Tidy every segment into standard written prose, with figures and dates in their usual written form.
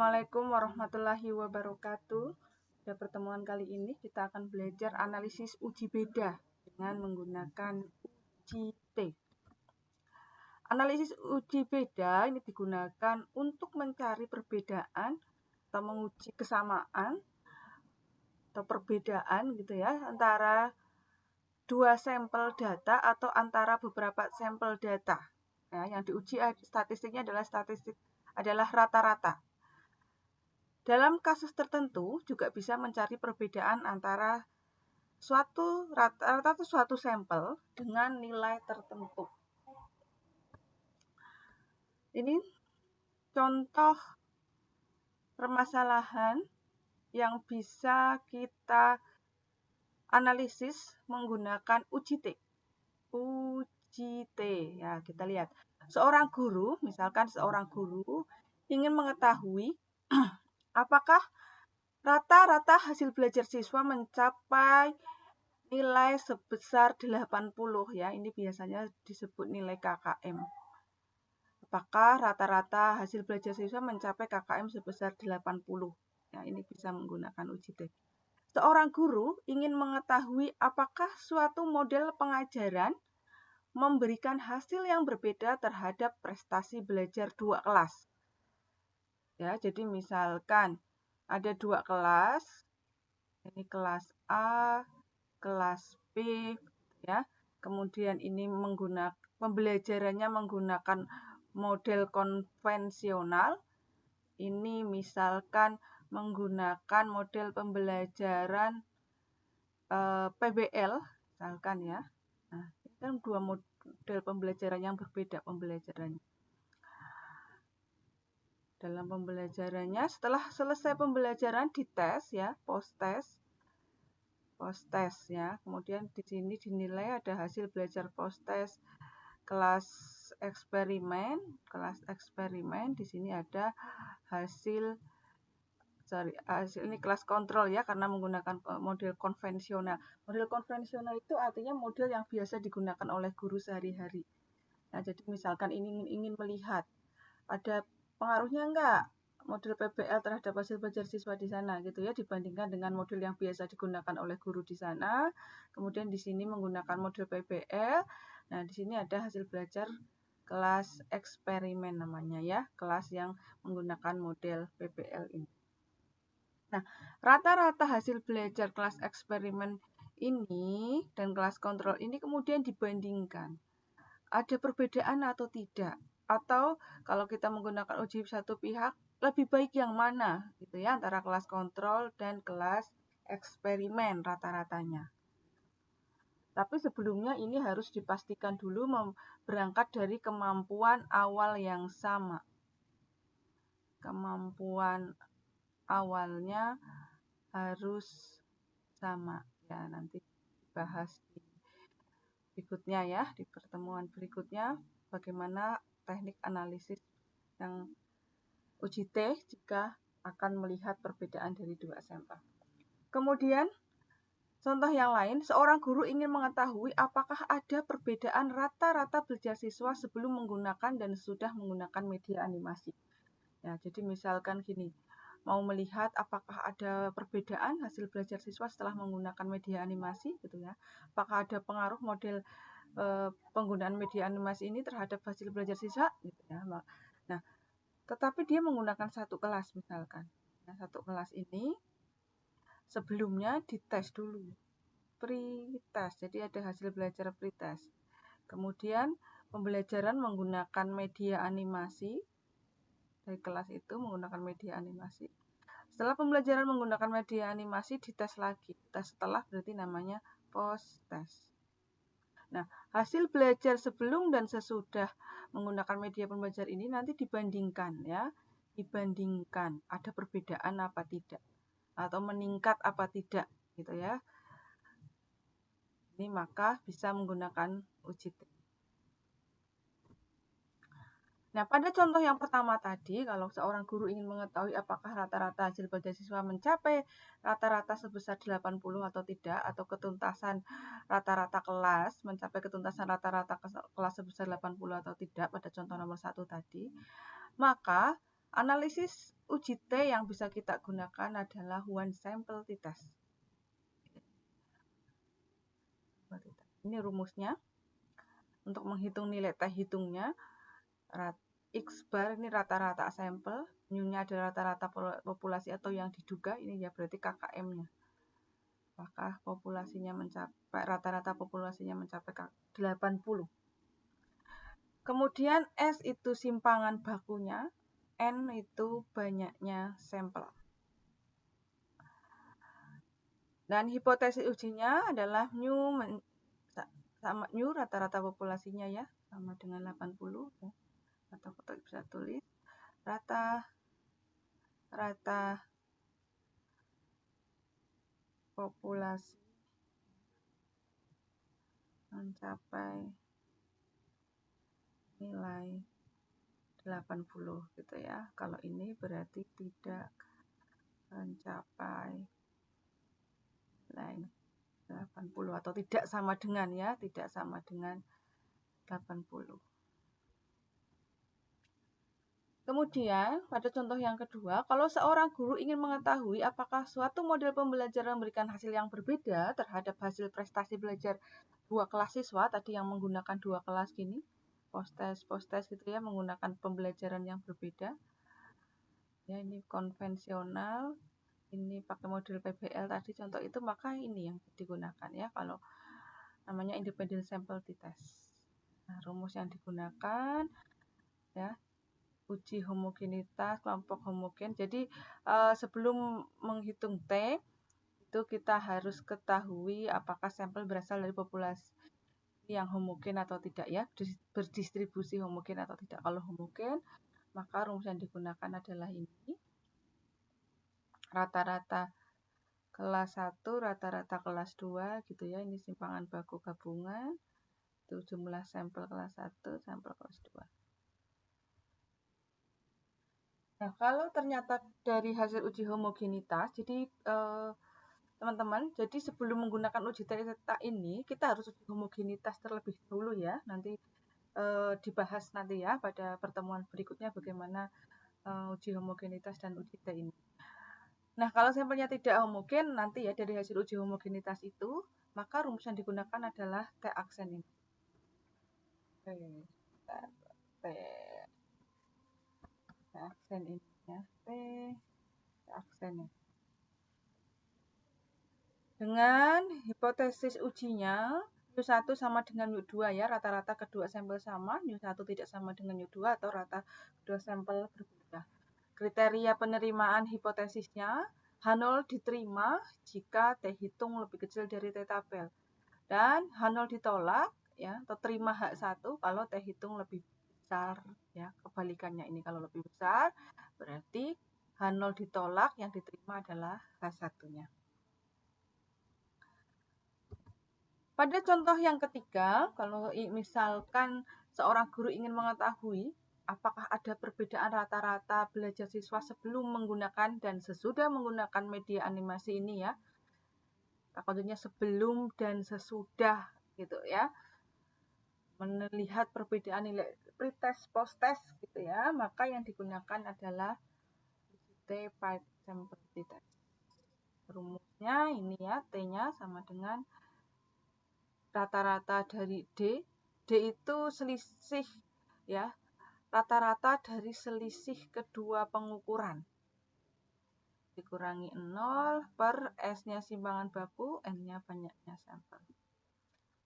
Assalamualaikum warahmatullahi wabarakatuh. Pada pertemuan kali ini kita akan belajar analisis uji beda dengan menggunakan uji T. Analisis uji beda ini digunakan untuk mencari perbedaan atau menguji kesamaan atau perbedaan gitu ya antara dua sampel data atau antara beberapa sampel data. Ya, yang diuji statistiknya adalah rata-rata. Dalam kasus tertentu juga bisa mencari perbedaan antara rata-rata suatu sampel dengan nilai tertentu. Ini contoh permasalahan yang bisa kita analisis menggunakan uji T. Uji T, ya kita lihat. Misalkan seorang guru ingin mengetahui apakah rata-rata hasil belajar siswa mencapai nilai sebesar 80 ya. Ini biasanya disebut nilai KKM. Apakah rata-rata hasil belajar siswa mencapai KKM sebesar 80? Ya, ini bisa menggunakan uji T. Seorang guru ingin mengetahui apakah suatu model pengajaran memberikan hasil yang berbeda terhadap prestasi belajar dua kelas. Ya, jadi misalkan ada dua kelas, ini kelas A, kelas B, ya. Kemudian ini pembelajarannya menggunakan model konvensional. Ini misalkan menggunakan model pembelajaran PBL, misalkan ya. Nah, ini kan dua model pembelajaran yang berbeda pembelajarannya. Dalam pembelajarannya, setelah selesai pembelajaran dites ya, post test ya. Kemudian di sini dinilai ada hasil belajar post test kelas eksperimen. Di sini ada hasil ini kelas kontrol ya, karena menggunakan model konvensional. Model konvensional itu artinya model yang biasa digunakan oleh guru sehari-hari. Nah, jadi misalkan ingin melihat ada pengaruhnya enggak model PBL terhadap hasil belajar siswa di sana gitu ya, dibandingkan dengan model yang biasa digunakan oleh guru di sana. Kemudian di sini menggunakan model PBL. Nah, di sini ada hasil belajar kelas eksperimen namanya ya, kelas yang menggunakan model PBL ini. Nah, rata-rata hasil belajar kelas eksperimen ini dan kelas kontrol ini kemudian dibandingkan. Ada perbedaan atau tidak? Atau kalau kita menggunakan uji satu pihak, lebih baik yang mana gitu ya, antara kelas kontrol dan kelas eksperimen rata-ratanya. Tapi sebelumnya ini harus dipastikan dulu berangkat dari kemampuan awal yang sama. Kemampuan awalnya harus sama. Ya, nanti dibahas di berikutnya ya, di pertemuan berikutnya bagaimana teknik analisis yang uji T jika akan melihat perbedaan dari dua sampel. Kemudian contoh yang lain, seorang guru ingin mengetahui apakah ada perbedaan rata-rata belajar siswa sebelum menggunakan dan sudah menggunakan media animasi. Ya, jadi misalkan gini, mau melihat apakah ada perbedaan hasil belajar siswa setelah menggunakan media animasi gitu ya. Apakah ada pengaruh model penggunaan media animasi ini terhadap hasil belajar siswa gitu ya. Nah, tetapi dia menggunakan satu kelas misalkan. Nah, satu kelas ini sebelumnya dites dulu. Pre-test. Jadi ada hasil belajar pre-test. Kemudian pembelajaran menggunakan media animasi. Dari kelas itu menggunakan media animasi. Setelah pembelajaran menggunakan media animasi dites lagi. Tes setelah berarti namanya post-test. Nah, hasil belajar sebelum dan sesudah menggunakan media pembelajar ini nanti dibandingkan ya. Dibandingkan ada perbedaan apa tidak atau meningkat apa tidak gitu ya. Ini maka bisa menggunakan uji T. Nah, pada contoh yang pertama tadi, kalau seorang guru ingin mengetahui apakah rata-rata hasil belajar siswa mencapai rata-rata sebesar 80 atau tidak, atau ketuntasan rata-rata kelas mencapai ketuntasan rata-rata kelas sebesar 80 atau tidak pada contoh nomor 1 tadi, maka Analisis uji T yang bisa kita gunakan adalah one sample t-test. Ini rumusnya. Untuk menghitung nilai T hitungnya, X bar ini rata-rata sampel, mu-nya adalah rata-rata populasi atau yang diduga, ini ya berarti KKM-nya. Apakah populasinya mencapai rata-rata populasinya mencapai 80. Kemudian S itu simpangan bakunya, N itu banyaknya sampel. Dan hipotesis ujinya adalah sama mu rata-rata populasinya ya, sama dengan 80 ya. Atau kita bisa tulis rata populasi mencapai nilai 80 gitu ya. Kalau ini berarti tidak mencapai nilai 80 atau tidak sama dengan ya, tidak sama dengan 80. Kemudian, pada contoh yang kedua, kalau seorang guru ingin mengetahui apakah suatu model pembelajaran memberikan hasil yang berbeda terhadap hasil prestasi belajar dua kelas siswa, tadi yang menggunakan dua kelas gini, post-test gitu ya, menggunakan pembelajaran yang berbeda. Ya, ini konvensional, ini pakai model PBL tadi contoh itu, maka ini yang digunakan ya, kalau namanya independent sample t-test. Nah, rumus yang digunakan ya, uji homogenitas kelompok homogen. Jadi sebelum menghitung T itu kita harus ketahui apakah sampel berasal dari populasi yang homogen atau tidak ya, berdistribusi homogen atau tidak. Kalau homogen, maka rumus yang digunakan adalah ini. Rata-rata kelas 1, rata-rata kelas 2 gitu ya. Ini simpangan baku gabungan. Itu jumlah sampel kelas 1, sampel kelas 2. Nah, kalau ternyata dari hasil uji homogenitas, jadi teman-teman, jadi sebelum menggunakan uji theta ini, kita harus uji homogenitas terlebih dahulu ya. Nanti dibahas nanti ya pada pertemuan berikutnya bagaimana uji homogenitas dan uji T ini. Nah, kalau sampelnya tidak homogen, nanti ya dari hasil uji homogenitas itu, maka rumus yang digunakan adalah T aksen ini. T aksen ini ya, T aksen ini. Dengan hipotesis ujinya, mu1 sama dengan mu2 ya, rata-rata kedua sampel sama, mu1 tidak sama dengan mu2 atau rata kedua sampel berbeda. Kriteria penerimaan hipotesisnya, H0 diterima jika T hitung lebih kecil dari T tabel. Dan H0 ditolak ya, atau terima H1 kalau T hitung lebih besar ya, kebalikannya ini kalau lebih besar berarti H0 ditolak, yang diterima adalah H1-nya. Pada contoh yang ketiga, kalau misalkan seorang guru ingin mengetahui apakah ada perbedaan rata-rata belajar siswa sebelum menggunakan dan sesudah menggunakan media animasi ini ya. Contohnya sebelum dan sesudah gitu ya. Melihat perbedaan nilai pretest, post-test gitu ya, maka yang digunakan adalah T-Pipe Sample T-Test. Rumusnya ini ya, T-nya sama dengan rata-rata dari D. D itu selisih ya, rata-rata dari selisih kedua pengukuran. Dikurangi 0 per S-nya simpangan baku, N-nya banyaknya sampel.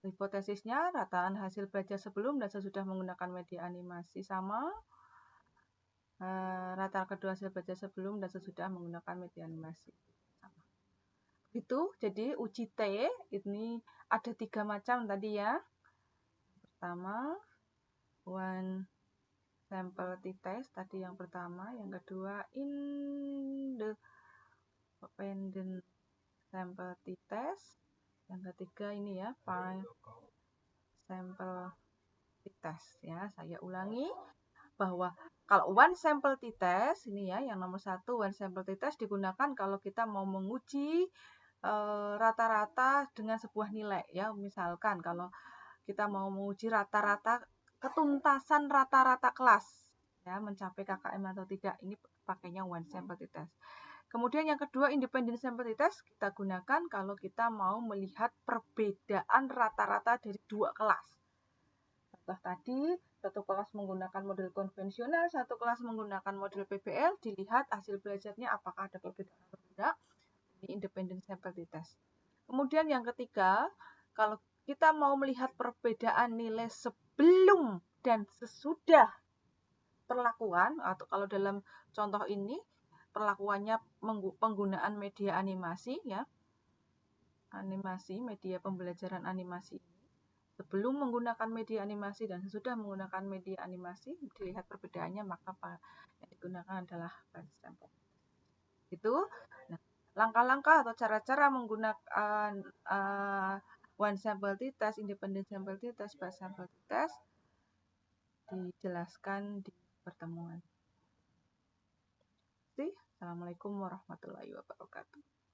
Hipotesisnya, rataan hasil belajar sebelum dan sesudah menggunakan media animasi sama. Rata kedua hasil belajar sebelum dan sesudah menggunakan media animasi sama. Itu jadi uji T ini ada 3 macam tadi ya. Pertama, one sample t-test tadi yang pertama, yang kedua independent sample t-test, yang ketiga ini ya five sample t-test ya. Saya ulangi bahwa kalau one sample t-test ini ya, yang nomor 1 one sample t-test digunakan kalau kita mau menguji rata-rata dengan sebuah nilai ya. Misalkan kalau kita mau menguji rata-rata ketuntasan rata-rata kelas ya mencapai KKM atau tidak. Ini pakainya one sample test. Kemudian yang kedua, independent sample test kita gunakan kalau kita mau melihat perbedaan rata-rata dari dua kelas. Contoh tadi, satu kelas menggunakan model konvensional, satu kelas menggunakan model PBL, dilihat hasil belajarnya apakah ada perbedaan atau tidak. Ini independent sample test. Kemudian yang ketiga, kalau kita mau melihat perbedaan nilai sebelum dan sesudah perlakuan, atau kalau dalam contoh ini perlakuannya penggunaan media animasi ya, animasi, media pembelajaran animasi ini. Sebelum menggunakan media animasi dan sesudah menggunakan media animasi, dilihat perbedaannya, maka yang digunakan adalah one sample. Itu. Nah, langkah-langkah atau cara-cara menggunakan one sample test, independent sample test, batch sample test dijelaskan di pertemuan. Assalamualaikum warahmatullahi wabarakatuh.